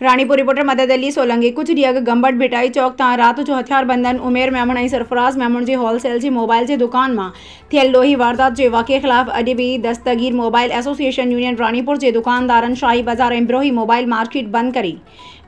Ranipur reporter मदद अली सोलंकी। कुछ ॾींहं अॻु गंबड़ भिटाई चौक तां राति जो हथियार बंदन उमेर मेमण ऐं सरफराज़ मेमण जी होलसेल जी मोबाइल जी दुकान मां थियल ॾोही वारदात जे वाक़े ख़िलाफ़ अॼु बि दस्तगीर मोबाइल एसोसिएशन यूनियन रानीपुर जे दुकानदारनि शाही बाज़ार ऐं बिरोही मोबाइल मार्केट बंदि करी।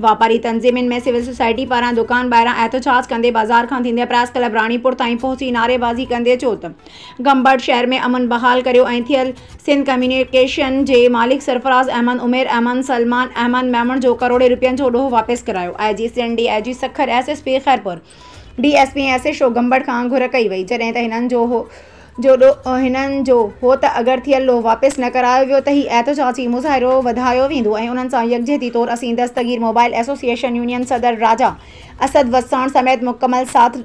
वापारी तंज़ीमुनि में सिविल सोसाइटी पारां दुकान ॿाहिरां एहतजाज कंदे बाज़ार खां थींदे प्रेस क्लब रानीपुर ताईं पहुची नारेबाज़ी कंदे चयो त गंबड़ शहर में अमन बहाल करियो ऐं थियल सिंध कम्युनिकेशन जे मालिक सरफराज़ अहमद उमेर अहमद सलमान अहमद मेमण जो करोड़े रुपयनि जो ॾोह वापसि करायो। IG Sindh DIG Sukkur SSP Khairpur DSP ऐं SHO गंबड़ खां घुर कई वई जॾहिं त हिननि जो हो त अगरि थियल ॾोह वापसि न करायो वियो त ही एहतजाजी मुज़ाहिरो वधायो वेंदो ऐं उन्हनि सां यकजहती तौरु असीं दस्तगीर मोबाइल एसोसिएशन यूनियन सदर राजा असद वसाण समेत मुकमल साथ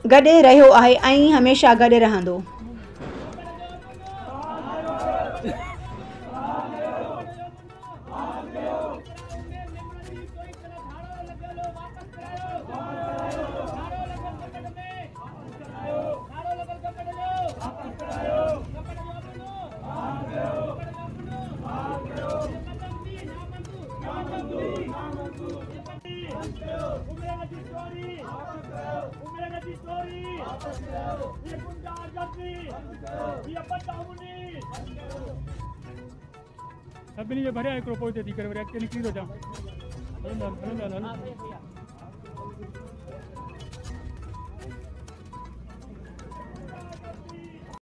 गॾु रहियो आहे ऐं हमेशह गॾु रहंदो। सभिनी जे भरिया हिकिड़ो पोइ थी करे वरी अॻिते निकिरी थो जाम।